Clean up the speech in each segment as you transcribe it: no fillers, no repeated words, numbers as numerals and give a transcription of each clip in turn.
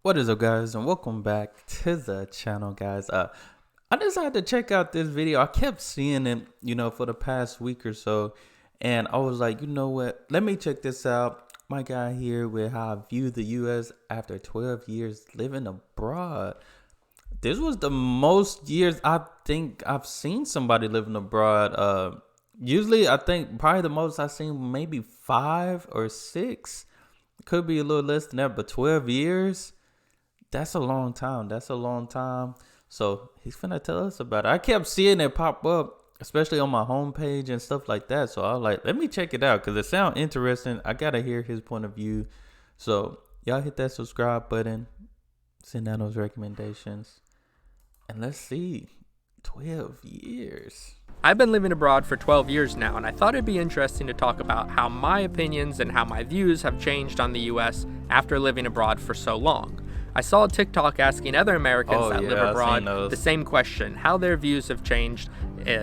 What is up, guys, and welcome back to the channel, guys. I decided to check out this video. I kept seeing it, for the past week or so, and I was like, you know what? Let me check this out. My guy here with how I view the U.S. after 12 years living abroad. This was the most years I think I've seen somebody living abroad. Usually, I think probably the most I've seen maybe 5 or 6. Could be a little less than that, but 12 years. That's a long time. So he's finna tell us about it. I kept seeing it pop up, especially on my homepage and stuff like that. So I was like, let me check it out because it sounds interesting. I gotta hear his point of view. So y'all hit that subscribe button, send out those recommendations, and let's see. 12 years. I've been living abroad for 12 years now, and I thought it'd be interesting to talk about how my opinions and how my views have changed on the US after living abroad for so long. I saw a TikTok asking other Americans that live abroad the same question, how their views have changed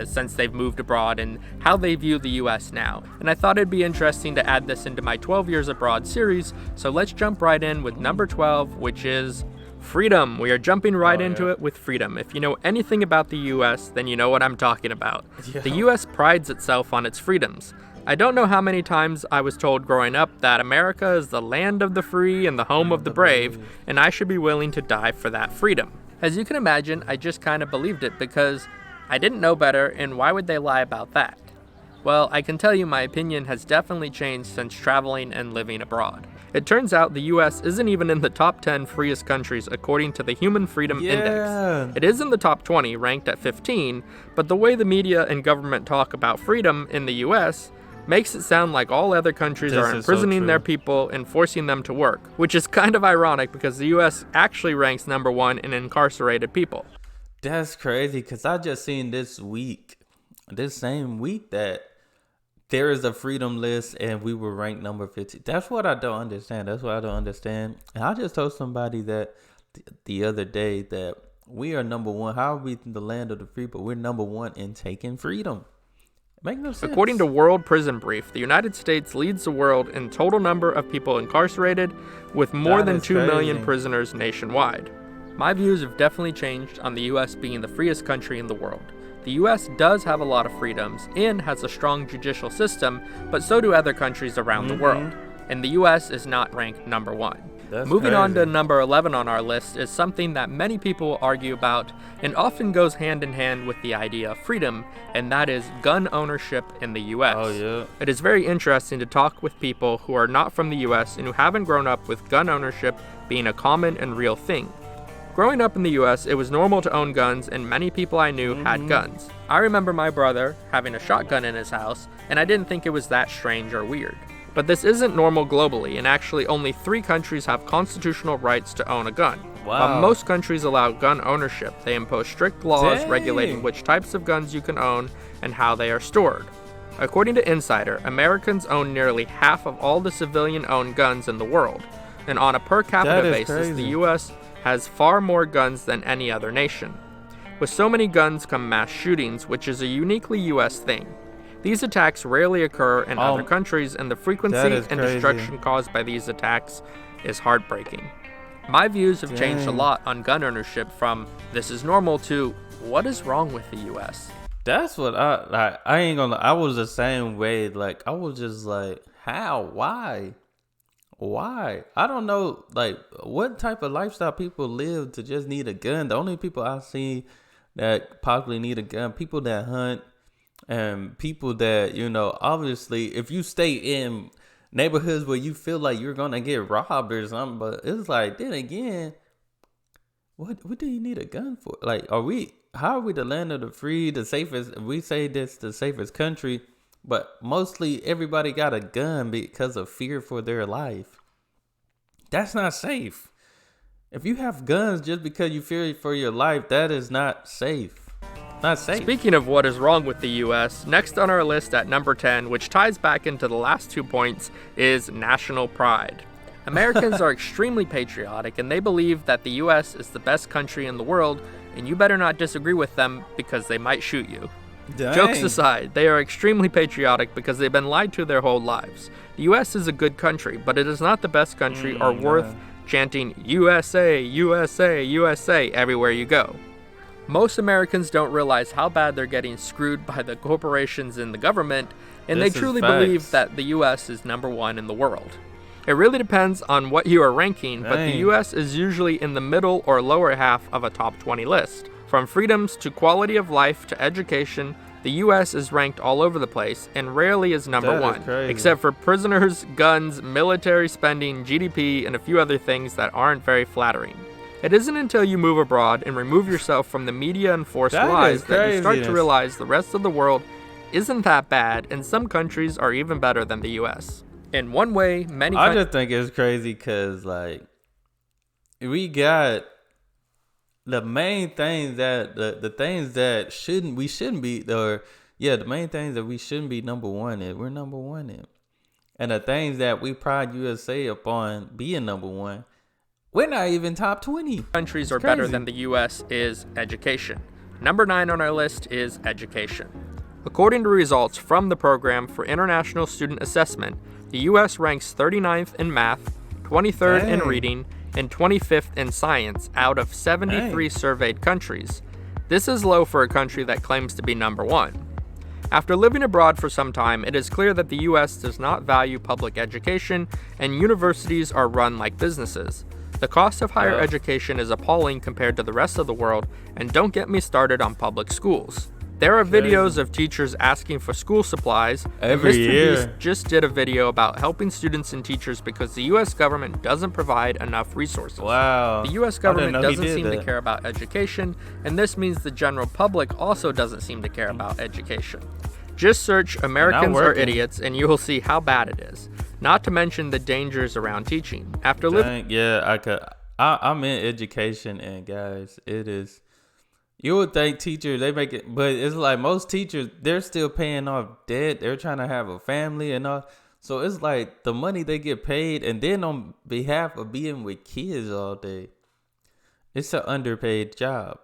since they've moved abroad and how they view the US now. And I thought it'd be interesting to add this into my 12 Years Abroad series, so let's jump right in with number 12, which is freedom. We are jumping right into it with freedom. If you know anything about the US, then you know what I'm talking about. Yeah. The US prides itself on its freedoms. I don't know how many times I was told growing up that America is the land of the free and the home of the brave, and I should be willing to die for that freedom. As you can imagine, I just kind of believed it because I didn't know better, and why would they lie about that? Well, I can tell you my opinion has definitely changed since traveling and living abroad. It turns out the US isn't even in the top 10 freest countries according to the Human Freedom Index. It is in the top 20, ranked at 15, but the way the media and government talk about freedom in the US makes it sound like all other countries are imprisoning their people and forcing them to work, which is kind of ironic because the US actually ranks number 1 in incarcerated people. That's crazy because I just seen this same week that there is a freedom list and we were ranked number 50. That's what I don't understand. And I just told somebody that the other day that we are number 1. How are we the land of the free, but we're number 1 in taking freedom? Make no sense. According to World Prison Brief, the United States leads the world in total number of people incarcerated, with more than 2 million prisoners nationwide. My views have definitely changed on the US being the freest country in the world. The US does have a lot of freedoms and has a strong judicial system, but so do other countries around the world. And the US is not ranked number 1. Moving on to number 11 on our list is something that many people argue about and often goes hand in hand with the idea of freedom, and that is gun ownership in the US. It is very interesting to talk with people who are not from the US and who haven't grown up with gun ownership being a common and real thing. Growing up in the US, it was normal to own guns, and many people I knew had guns. I remember my brother having a shotgun in his house, and I didn't think it was that strange or weird. But this isn't normal globally, and actually only 3 countries have constitutional rights to own a gun. While most countries allow gun ownership, they impose strict laws regulating which types of guns you can own and how they are stored. According to Insider, Americans own nearly half of all the civilian-owned guns in the world, and on a per capita basis, the US has far more guns than any other nation. With so many guns come mass shootings, which is a uniquely US thing. These attacks rarely occur in other countries, and the frequency and destruction caused by these attacks is heartbreaking. My views have changed a lot on gun ownership from this is normal to what is wrong with the US? That's what I ain't gonna. I was the same way. Like I was just like, how? Why? I don't know. Like what type of lifestyle people live to just need a gun. The only people I see that possibly need a gun, people that hunt. And people that, obviously, if you stay in neighborhoods where you feel like you're going to get robbed or something, but it's like, then again, what do you need a gun for? Like, how are we the land of the free, the safest? We say this the safest country, but mostly everybody got a gun because of fear for their life. That's not safe. If you have guns just because you fear for your life, that is not safe. Speaking of what is wrong with the US, next on our list at number 10, which ties back into the last 2 points, is national pride. Americans are extremely patriotic, and they believe that the US is the best country in the world, and you better not disagree with them because they might shoot you. Jokes aside, they are extremely patriotic because they've been lied to their whole lives. The US is a good country, but it is not the best country or worth chanting USA, USA, USA everywhere you go. Most Americans don't realize how bad they're getting screwed by the corporations and the government, and they truly believe that the US is number one in the world. It really depends on what you are ranking, but the US is usually in the middle or lower half of a top 20 list. From freedoms to quality of life to education, the US is ranked all over the place and rarely is number one, except for prisoners, guns, military spending, GDP, and a few other things that aren't very flattering. It isn't until you move abroad and remove yourself from the media-enforced lies that you start to realize the rest of the world isn't that bad, and some countries are even better than the US. In one way, I just think it's crazy because, like, we got the main things that the things that we shouldn't be, the main things that we shouldn't be number one in, we're number one in. And the things that we pride USA upon being number one, we're not even top 20. Countries are better than the US is education. Number 9 on our list is education. According to results from the Program for International Student Assessment, the US ranks 39th in math, 23rd in reading, and 25th in science out of 73 surveyed countries. This is low for a country that claims to be number one. After living abroad for some time, it is clear that the US does not value public education, and universities are run like businesses. The cost of higher education is appalling compared to the rest of the world, and don't get me started on public schools. There are videos of teachers asking for school supplies, and Mr. Beast just did a video about helping students and teachers because the US government doesn't provide enough resources. Wow. The US government doesn't seem to care about education, and this means the general public also doesn't seem to care about education. Just search Americans are idiots and you will see how bad it is. Not to mention the dangers around teaching. After living, I'm in education, and guys, it is. You would think teachers, they make it, but it's like most teachers, they're still paying off debt. They're trying to have a family and all. So it's like the money they get paid, and then on behalf of being with kids all day, it's an underpaid job,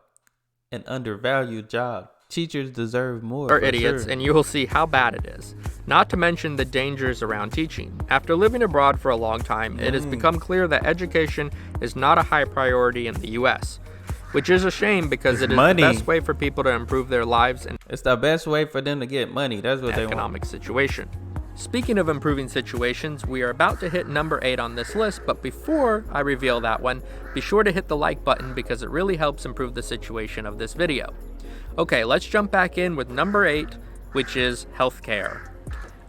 an undervalued job. Teachers deserve more. Are idiots, and you will see how bad it is. Not to mention the dangers around teaching. After living abroad for a long time, it has become clear that education is not a high priority in the US, which is a shame because it is the best way for people to improve their lives, and it's the best way for them to get money. That's what they want. Economic situation. Speaking of improving situations, we are about to hit number 8 on this list, but before I reveal that one, be sure to hit the like button because it really helps improve the situation of this video. Okay, let's jump back in with number 8, which is healthcare.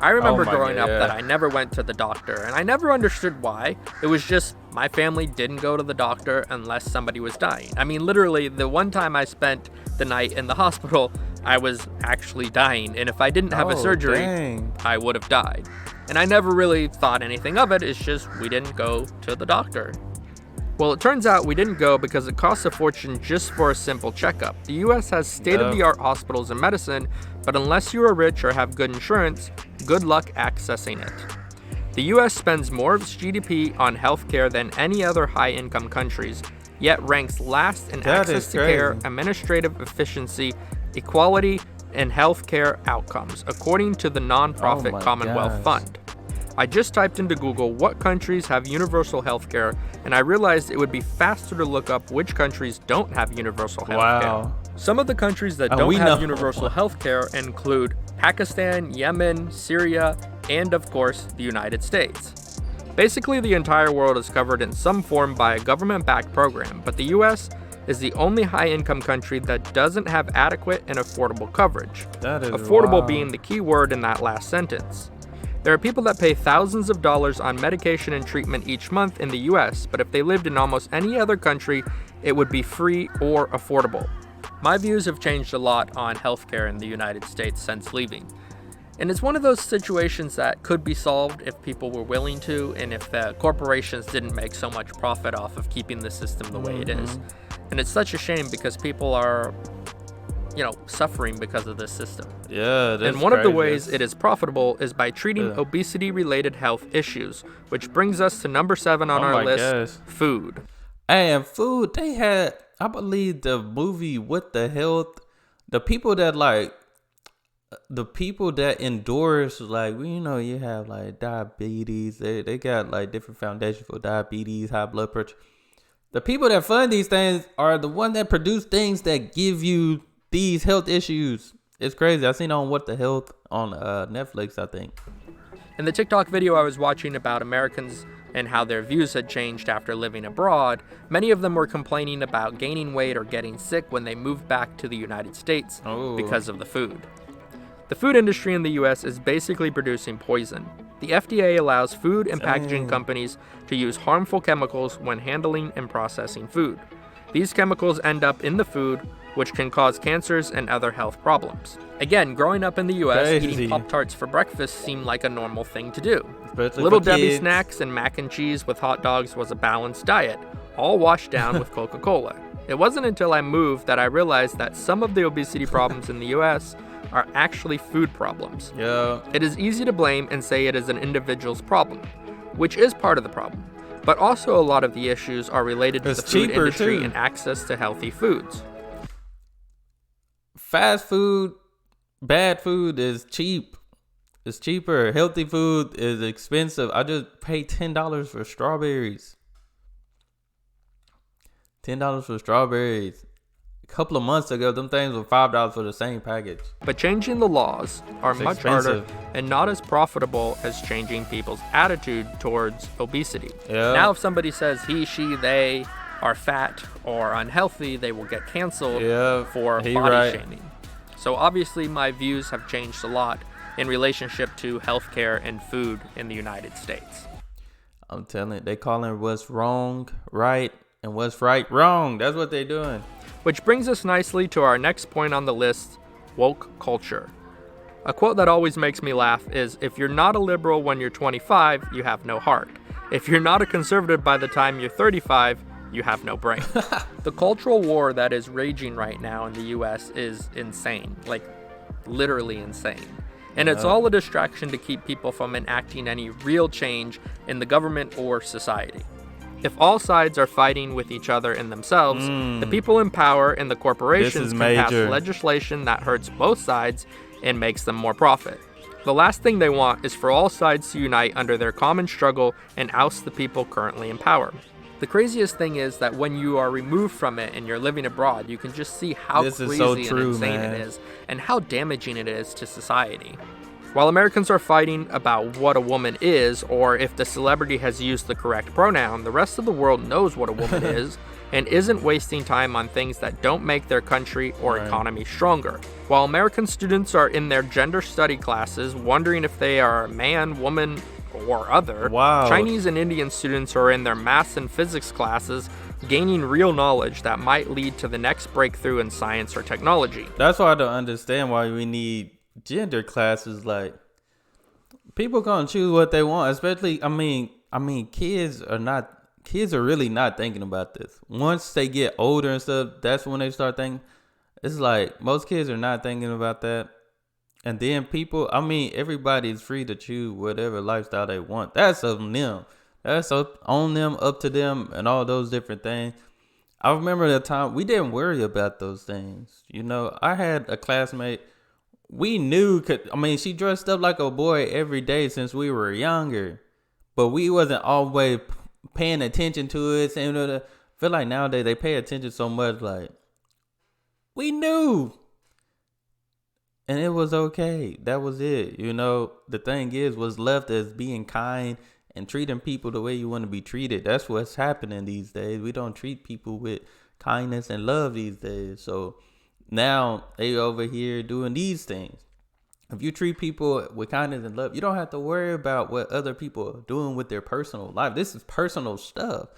I remember growing up that I never went to the doctor, and I never understood why. It was just my family didn't go to the doctor unless somebody was dying. I mean, literally, the one time I spent the night in the hospital, I was actually dying, and if I didn't have a surgery, I would have died. And I never really thought anything of it, it's just we didn't go to the doctor. Well, it turns out we didn't go because it costs a fortune just for a simple checkup. The US has state-of-the-art hospitals and medicine, but unless you are rich or have good insurance, good luck accessing it. The US spends more of its GDP on healthcare than any other high-income countries, yet ranks last in access to care, administrative efficiency, equality, and healthcare outcomes, according to the nonprofit Commonwealth Fund. I just typed into Google what countries have universal healthcare, and I realized it would be faster to look up which countries don't have universal healthcare. Some of the countries that don't have universal healthcare include Pakistan, Yemen, Syria, and of course, the United States. Basically, the entire world is covered in some form by a government-backed program, but the US is the only high-income country that doesn't have adequate and affordable coverage. Affordable being the key word in that last sentence. There are people that pay thousands of dollars on medication and treatment each month in the US, but if they lived in almost any other country, it would be free or affordable. My views have changed a lot on healthcare in the United States since leaving. And it's one of those situations that could be solved if people were willing to, and if the corporations didn't make so much profit off of keeping the system the way it is. And it's such a shame because people are, suffering because of this system. Yeah, that's And one of the ways it is profitable is by treating obesity-related health issues, which brings us to number 7 on our list, food. And food, they had, I believe, the movie What the Health, the people that the people that endorse, like, you have like diabetes. They got like different foundations for diabetes, high blood pressure. The people that fund these things are the one that produce things that give you these health issues. It's crazy. I seen on What the Health on Netflix, I think. In the TikTok video I was watching about Americans and how their views had changed after living abroad, many of them were complaining about gaining weight or getting sick when they moved back to the United States because of the food. The food industry in the US is basically producing poison. The FDA allows food and packaging companies to use harmful chemicals when handling and processing food. These chemicals end up in the food, which can cause cancers and other health problems. Again, growing up in the US, eating Pop-Tarts for breakfast seemed like a normal thing to do. Especially Little Debbie snacks and mac and cheese with hot dogs was a balanced diet, all washed down with Coca-Cola. It wasn't until I moved that I realized that some of the obesity problems in the US are actually food problems. Yeah. It is easy to blame and say it is an individual's problem, which is part of the problem. But also a lot of the issues are related to the food industry and access to healthy foods. Fast food, bad food is cheap. It's cheaper. Healthy food is expensive. I just paid $10 for strawberries. $10 for strawberries. A couple of months ago, them things were $5 for the same package. But changing the laws are much harder and not as profitable as changing people's attitude towards obesity. Yeah. Now if somebody says he, she, they are fat or unhealthy, they will get canceled for body shaming. So obviously my views have changed a lot in relationship to healthcare and food in the United States. I'm telling you, they calling what's wrong right and what's right wrong. That's what they're doing. Which brings us nicely to our next point on the list, woke culture. A quote that always makes me laugh is, if you're not a liberal when you're 25, you have no heart. If you're not a conservative by the time you're 35, you have no brain. The cultural war that is raging right now in the US is insane, like literally insane. And it's all a distraction to keep people from enacting any real change in the government or society. If all sides are fighting with each other and themselves, the people in power and the corporations can pass legislation that hurts both sides and makes them more profit. The last thing they want is for all sides to unite under their common struggle and oust the people currently in power. The craziest thing is that when you are removed from it and you're living abroad, you can just see how crazy and insane it is and how damaging it is to society. While Americans are fighting about what a woman is or if the celebrity has used the correct pronoun, the rest of the world knows what a woman is and isn't wasting time on things that don't make their country or economy stronger. While American students are in their gender study classes wondering if they are a man, woman, or other, Chinese and Indian students are in their maths and physics classes gaining real knowledge that might lead to the next breakthrough in science or technology. That's why I don't understand why we need gender classes. Like, people gonna choose what they want, especially I mean kids are really not thinking about this. Once they get older and stuff, that's when they start thinking. It's like most kids are not thinking about that. And then everybody's free to choose whatever lifestyle they want. That's on them. That's on them, up to them, and all those different things. I remember the time we didn't worry about those things. I had a classmate. We knew, she dressed up like a boy every day since we were younger, but we wasn't always paying attention to it. And I feel like nowadays they pay attention so much. Like, we knew, and it was okay. That was it. The thing is, what's left is being kind and treating people the way you want to be treated. That's what's happening these days. We don't treat people with kindness and love these days. So now they over here doing these things. If you treat people with kindness and love, you don't have to worry about what other people are doing with their personal life. This is personal stuff.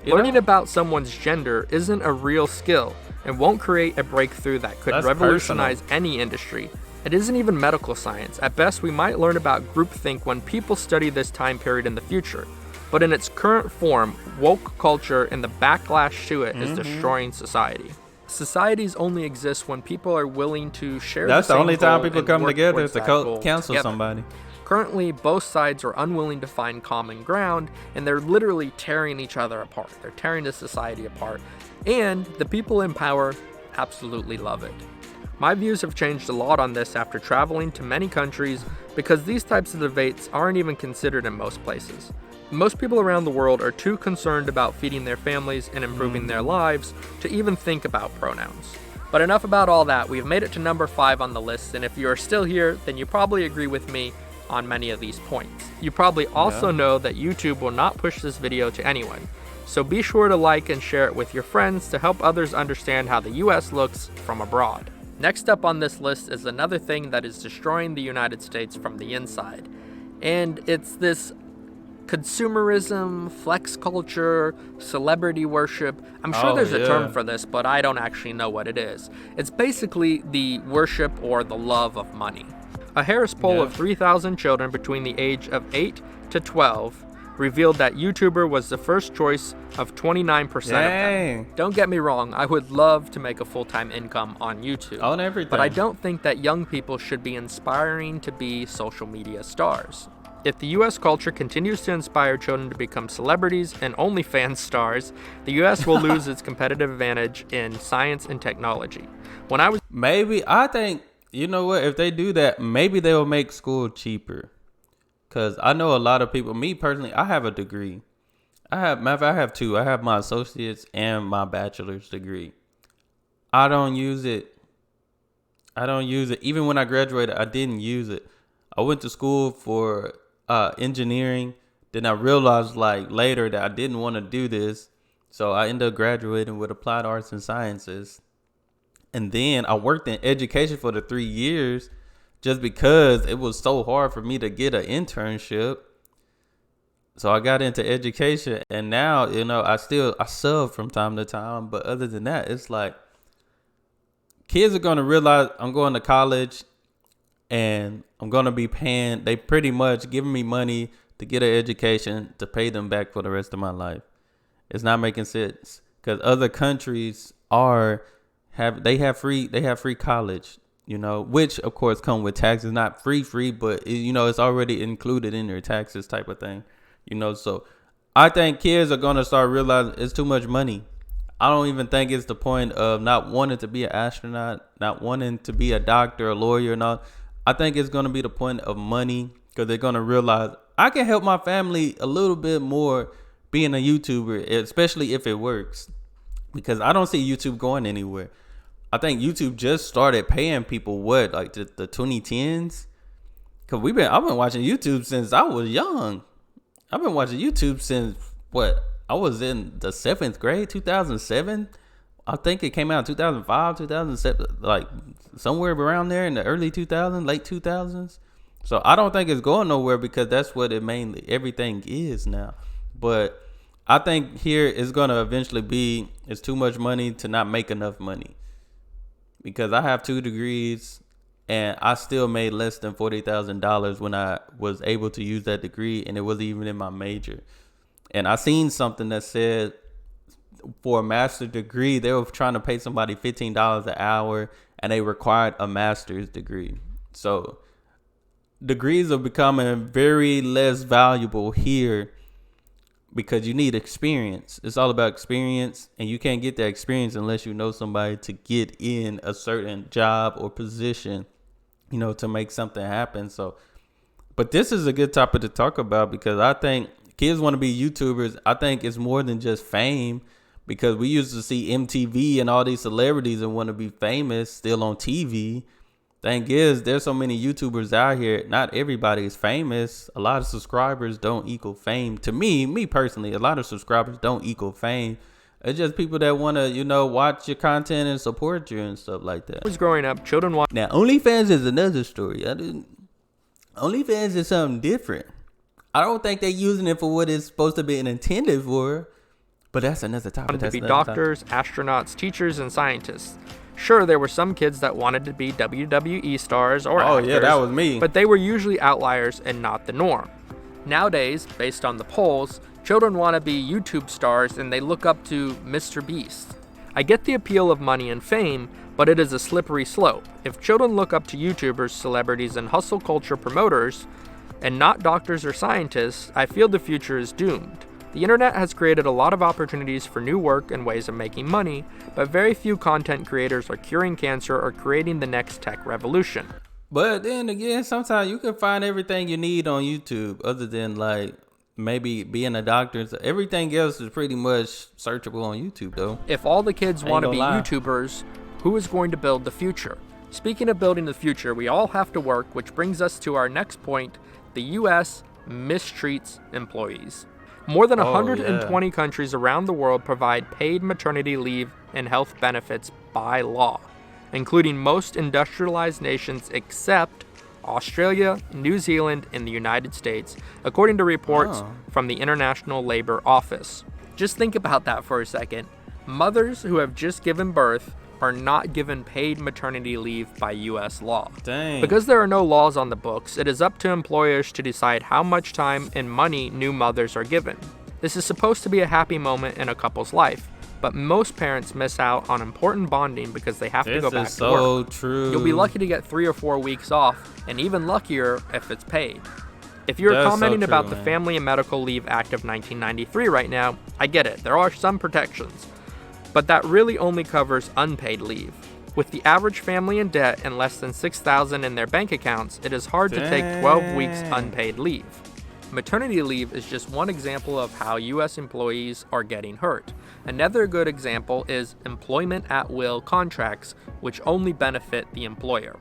Learning about someone's gender isn't a real skill and won't create a breakthrough that could revolutionize any industry. It isn't even medical science. At best, we might learn about groupthink when people study this time period in the future. But in its current form, woke culture and the backlash to it is destroying society. Societies only exist when people are willing to share That's the same only time goal people and come work together towards to that goal cancel together. somebody. Currently, both sides are unwilling to find common ground, and they're literally tearing each other apart. They're tearing the society apart, and the people in power absolutely love it. My views have changed a lot on this after traveling to many countries because these types of debates aren't even considered in most places. Most people around the world are too concerned about feeding their families and improving their lives to even think about pronouns. But enough about all that. We've made it to number 5 on the list, and if you are still here, then you probably agree with me on many of these points. You probably also know that YouTube will not push this video to anyone, so be sure to like and share it with your friends to help others understand how the US looks from abroad. Next up on this list is another thing that is destroying the United States from the inside, and it's this consumerism, flex culture, celebrity worship. I'm sure there's a term for this, but I don't actually know what it is. It's basically the worship or the love of money. A Harris poll of 3,000 children between the age of 8 to 12 revealed that YouTuber was the first choice of 29% of them. Don't get me wrong, I would love to make a full-time income on YouTube. On everything. But I don't think that young people should be inspiring to be social media stars. If the US culture continues to inspire children to become celebrities and OnlyFans stars, the US will lose its competitive advantage in science and technology. I think, you know what, if they do that, maybe they'll make school cheaper. Because I know a lot of people, me personally, I have a degree. I have two. I have my associate's and my bachelor's degree. I don't use it. Even when I graduated, I didn't use it. I went to school for engineering. Then I realized later that I didn't want to do this. So I ended up graduating with applied arts and sciences. And then I worked in education for the 3 years. Just because it was so hard for me to get an internship. So I got into education, and now, I sub from time to time. But other than that, it's like kids are going to realize I'm going to college and I'm going to be paying. They pretty much giving me money to get an education to pay them back for the rest of my life. It's not making sense because other countries have free college. Which of course come with taxes, not free, but it's already included in their taxes type of thing, so I think kids are going to start realizing it's too much money. I don't even think it's the point of not wanting to be an astronaut, not wanting to be a doctor, a lawyer, and all. I think it's going to be the point of money because they're going to realize I can help my family a little bit more being a YouTuber, especially if it works, because I don't see YouTube going anywhere. I think YouTube just started paying people the 2010s. Cause I've been watching YouTube since I was young. I've been watching YouTube since I was in the 7th grade, 2007. I think it came out in 2005, 2007, somewhere around there in the early 2000s, late 2000s. So I don't think it's going nowhere because that's what everything is now. But I think here it's going to eventually be, it's too much money to not make enough money. Because I have 2 degrees and I still made less than $40,000 when I was able to use that degree, and it wasn't even in my major. And I seen something that said for a master's degree, they were trying to pay somebody $15 an hour and they required a master's degree. So degrees are becoming very less valuable here because you need experience. It's all about experience, and you can't get that experience unless you know somebody to get in a certain job or position, to make something happen. So, but this is a good topic to talk about because I think kids want to be YouTubers. I think it's more than just fame, because we used to see MTV and all these celebrities and want to be famous still on TV. Thing is, there's so many YouTubers out here. Not everybody is famous. A lot of subscribers don't equal fame. To me personally, a lot of subscribers don't equal fame. It's just people that want to, watch your content and support you and stuff like that. I was growing up, children want. Now, OnlyFans is another story. OnlyFans is something different. I don't think they're using it for what it's supposed to be intended for. But that's another topic. To be doctors, astronauts, teachers, and scientists. Sure, there were some kids that wanted to be WWE stars or actors. Oh, yeah, that was me. But they were usually outliers and not the norm. Nowadays, based on the polls, children want to be YouTube stars and they look up to Mr. Beast. I get the appeal of money and fame, but it is a slippery slope. If children look up to YouTubers, celebrities, and hustle culture promoters, and not doctors or scientists, I feel the future is doomed. The internet has created a lot of opportunities for new work and ways of making money, but very few content creators are curing cancer or creating the next tech revolution. But then again, sometimes you can find everything you need on YouTube other than like maybe being a doctor. So everything else is pretty much searchable on YouTube though. If all the kids want to be YouTubers, who is going to build the future? Speaking of building the future, we all have to work, which brings us to our next point. The U.S. mistreats employees. More than 120 countries around the world provide paid maternity leave and health benefits by law, including most industrialized nations except Australia, New Zealand, and the United States, according to reports from the International Labor Office. Just think about that for a second. Mothers who have just given birth are not given paid maternity leave by U.S. law. Dang. Because there are no laws on the books, it is up to employers to decide how much time and money new mothers are given. This is supposed to be a happy moment in a couple's life, but most parents miss out on important bonding because they have to go back to work. So true. You'll be lucky to get 3 or 4 weeks off, and even luckier if it's paid. If you're commenting about the Family and Medical Leave Act of 1993 right now, I get it, there are some protections. But that really only covers unpaid leave. With the average family in debt and less than $6,000 in their bank accounts, it is hard to take 12 weeks unpaid leave. Maternity leave is just one example of how U.S. employees are getting hurt. Another good example is employment at will contracts, which only benefit the employer.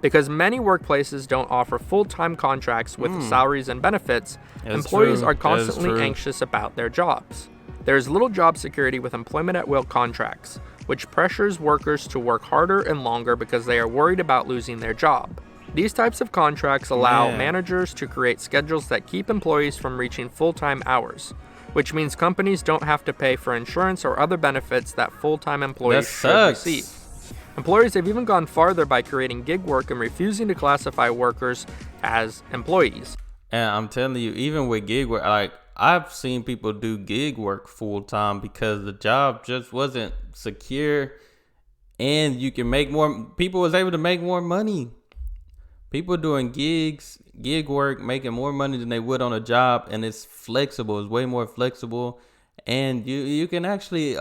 Because many workplaces don't offer full-time contracts with salaries and benefits, employees are constantly anxious about their jobs. There is little job security with employment at will contracts, which pressures workers to work harder and longer because they are worried about losing their job. These types of contracts allow managers to create schedules that keep employees from reaching full-time hours, which means companies don't have to pay for insurance or other benefits that full-time employees should receive. Employers have even gone farther by creating gig work and refusing to classify workers as employees. And I'm telling you, even with gig work, like I've seen people do gig work full time because the job just wasn't secure, and you can make more. People was able to make more money. People doing gig work, making more money than they would on a job, and it's flexible. It's way more flexible, and you can actually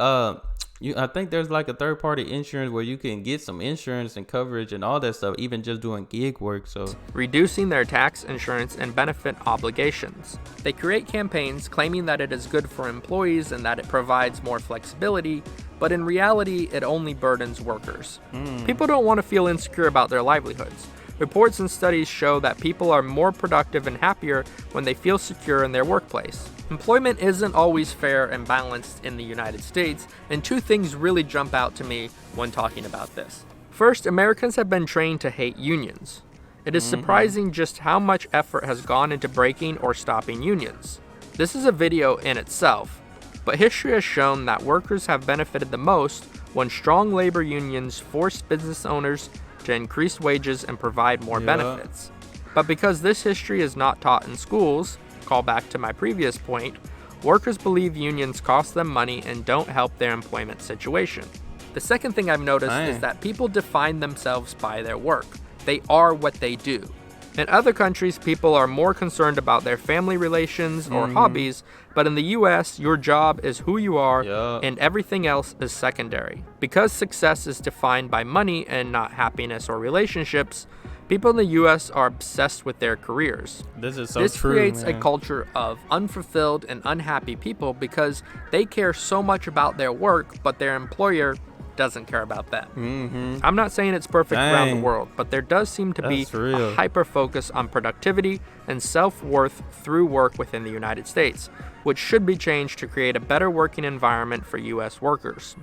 I think there's like a third party insurance where you can get some insurance and coverage and all that stuff, even just doing gig work. So reducing their tax, insurance, and benefit obligations. They create campaigns claiming that it is good for employees and that it provides more flexibility, but in reality, it only burdens workers. People don't want to feel insecure about their livelihoods. Reports and studies show that people are more productive and happier when they feel secure in their workplace. Employment isn't always fair and balanced in the United States, and 2 things really jump out to me when talking about this. First, Americans have been trained to hate unions. It is surprising just how much effort has gone into breaking or stopping unions. This is a video in itself, but history has shown that workers have benefited the most when strong labor unions force business owners to increase wages and provide more benefits. But because this history is not taught in schools, call back to my previous point, workers believe unions cost them money and don't help their employment situation. The second thing I've noticed is that people define themselves by their work. They are what they do. In other countries, people are more concerned about their family relations or hobbies, but in the US, your job is who you are and everything else is secondary. Because success is defined by money and not happiness or relationships, people in the US are obsessed with their careers. This creates a culture of unfulfilled and unhappy people because they care so much about their work, but their employer doesn't care about that. I'm not saying it's perfect around the world, but there does seem to be a hyper focus on productivity and self-worth through work within the United States, which should be changed to create a better working environment for US workers.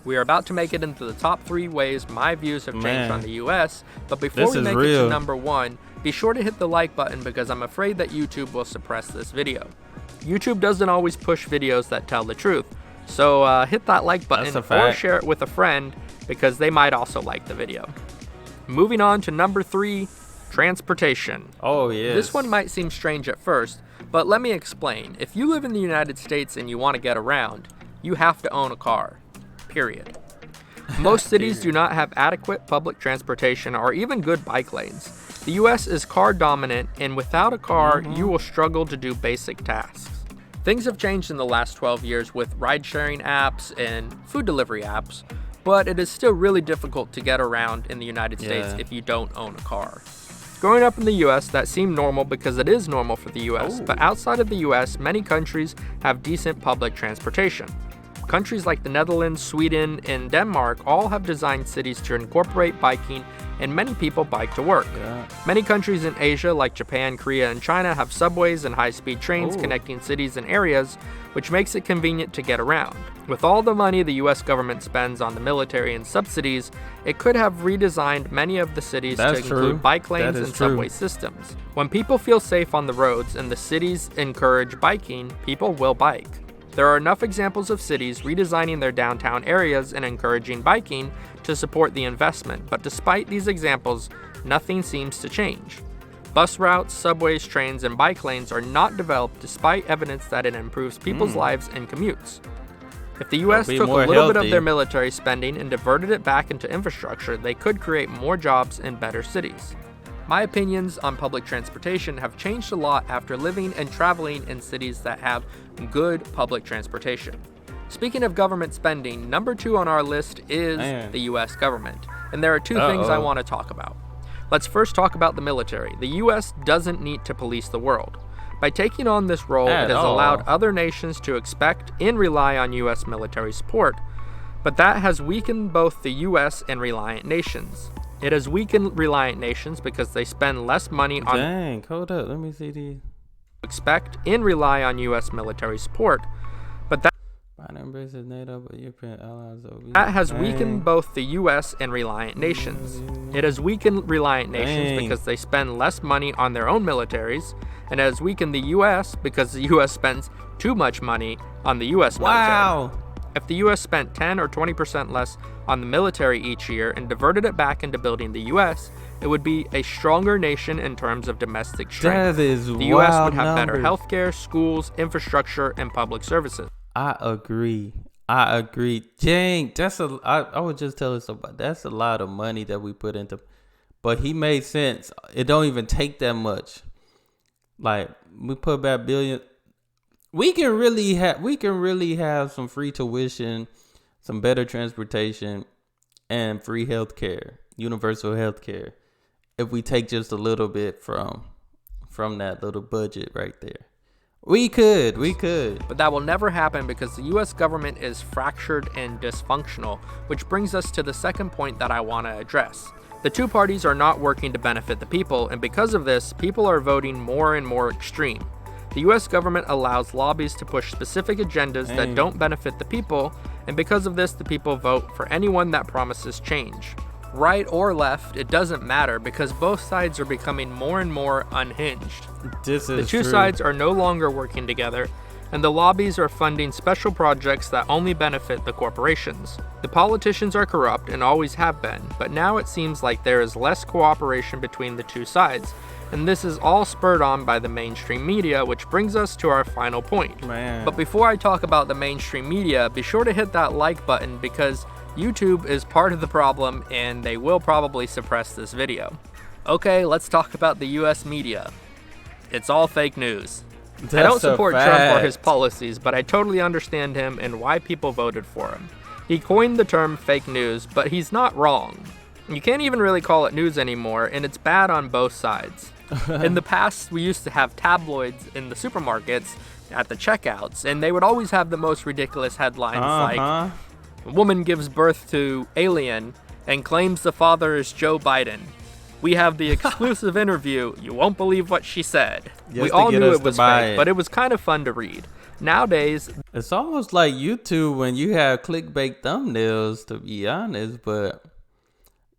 We are about to make it into the top 3 ways my views have changed on the US, but before we make it to number 1, be sure to hit the like button because I'm afraid that YouTube will suppress this video. YouTube doesn't always push videos that tell the truth, so hit that like button or share it with a friend because they might also like the video. Moving on to number 3, transportation. Oh, yes. This one might seem strange at first, but let me explain. If you live in the United States and you want to get around, you have to own a car. Period. Most cities do not have adequate public transportation or even good bike lanes. The US is car dominant, and without a car, you will struggle to do basic tasks. Things have changed in the last 12 years with ride-sharing apps and food delivery apps, but it is still really difficult to get around in the United States if you don't own a car. Growing up in the US, that seemed normal because it is normal for the US, but outside of the US, many countries have decent public transportation. Countries like the Netherlands, Sweden, and Denmark all have designed cities to incorporate biking, and many people bike to work. Many countries in Asia, like Japan, Korea, and China, have subways and high-speed trains connecting cities and areas, which makes it convenient to get around. With all the money the US government spends on the military and subsidies, it could have redesigned many of the cities to include bike lanes and subway systems. When people feel safe on the roads and the cities encourage biking, people will bike. There are enough examples of cities redesigning their downtown areas and encouraging biking to support the investment, but despite these examples, nothing seems to change. Bus routes, subways, trains, and bike lanes are not developed despite evidence that it improves people's lives and commutes. If the US took a little bit of their military spending and diverted it back into infrastructure, they could create more jobs in better cities. My opinions on public transportation have changed a lot after living and traveling in cities that have good public transportation. Speaking of government spending, number 2 on our list is the US government, and there are 2 things I want to talk about. Let's first talk about the military. The US doesn't need to police the world. By taking on this role, it has allowed other nations to expect and rely on US military support, but that has weakened both the US and reliant nations. It has weakened reliant nations because they spend less money on hold up, let me see these. Expect and rely on US military support, but that has weakened both the US and reliant nations. It has weakened reliant nations because they spend less money on their own militaries, and it has weakened the US because the US spends too much money on the US military. If the US spent 10 or 20% less on the military each year and diverted it back into building the US, it would be a stronger nation in terms of domestic strength. The US would have better healthcare, schools, infrastructure, and public services. I agree. Dang, I was just telling somebody, that's a lot of money that we put into, but he made sense. It don't even take that much. Like, we put back billion. We can really have some free tuition, some better transportation, and free healthcare, universal healthcare, if we take just a little bit from that little budget right there. We could. But that will never happen because the US government is fractured and dysfunctional, which brings us to the second point that I want to address. The 2 parties are not working to benefit the people, and because of this, people are voting more and more extreme. The US government allows lobbies to push specific agendas that don't benefit the people, and because of this, the people vote for anyone that promises change. Right or left, it doesn't matter because both sides are becoming more and more unhinged. The 2 sides are no longer working together, and the lobbies are funding special projects that only benefit the corporations. The politicians are corrupt and always have been, but now it seems like there is less cooperation between the 2 sides, and this is all spurred on by the mainstream media, which brings us to our final point. But before I talk about the mainstream media, be sure to hit that like button because YouTube is part of the problem and they will probably suppress this video. Okay, let's talk about the US media. It's all fake news. I don't support Trump or his policies, but I totally understand him and why people voted for him. He coined the term fake news, but he's not wrong. You can't even really call it news anymore, and it's bad on both sides. In the past, we used to have tabloids in the supermarkets at the checkouts, and they would always have the most ridiculous headlines like, woman gives birth to alien and claims the father is Joe Biden. We have the exclusive interview. You won't believe what she said. We all knew it was fake, but it was kind of fun to read. Nowadays, it's almost like YouTube when you have clickbait thumbnails, to be honest, but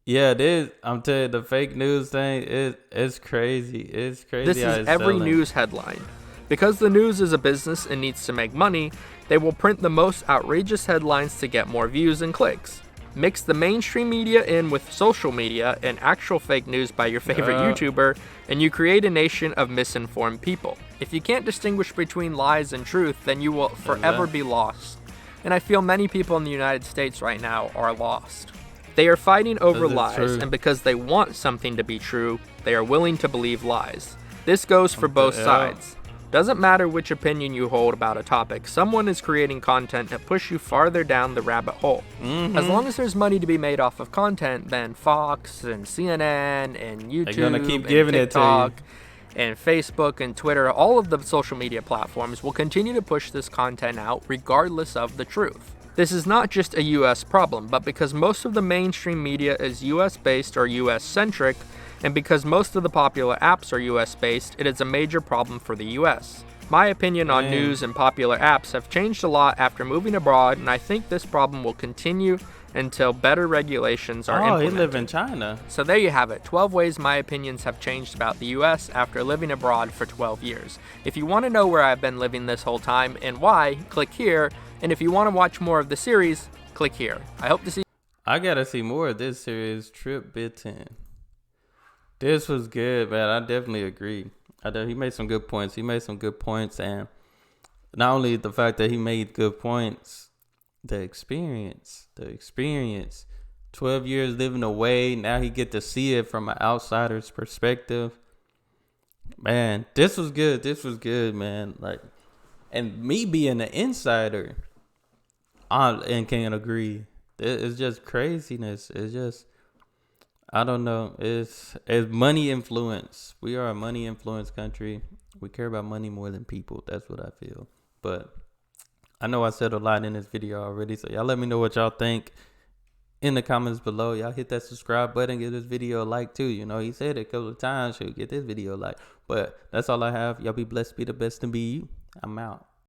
yeah, it is. I'm telling you, the fake news thing it's crazy. It's crazy. This is every news headline. Because the news is a business and needs to make money, they will print the most outrageous headlines to get more views and clicks. Mix the mainstream media in with social media and actual fake news by your favorite YouTuber, and you create a nation of misinformed people. If you can't distinguish between lies and truth, then you will forever be lost. And I feel many people in the United States right now are lost. They are fighting over lies, and because they want something to be true, they are willing to believe lies. This goes for both sides. Doesn't matter which opinion you hold about a topic, someone is creating content to push you farther down the rabbit hole. As long as there's money to be made off of content, then Fox and CNN and YouTube and TikTok and Facebook and Twitter, all of the social media platforms will continue to push this content out regardless of the truth. This is not just a US problem, but because most of the mainstream media is US based or US centric, and because most of the popular apps are US based, it is a major problem for the US. My opinion on news and popular apps have changed a lot after moving abroad, and I think this problem will continue until better regulations are implemented. You live in China. So there you have it, 12 ways my opinions have changed about the US after living abroad for 12 years. If you want to know where I've been living this whole time and why, click here. And if you want to watch more of the series, click here. I hope to see. I gotta see more of this series, Trip Bitten. This was good, man. I definitely agree. He made some good points. And not only the fact that he made good points, the experience. 12 years living away. Now he get to see it from an outsider's perspective. Man, this was good, man. Like, and me being an insider, I can't agree. It's just craziness. It's just, I don't know. It's money influence. We are a money influence country. We care about money more than people. That's what I feel. But I know I said a lot in this video already, so y'all let me know what y'all think in the comments below. Y'all hit that subscribe button, give this video a like too. You know, he said it a couple of times, so get this video a like. But that's all I have. Y'all be blessed, be the best, and be you. I'm out.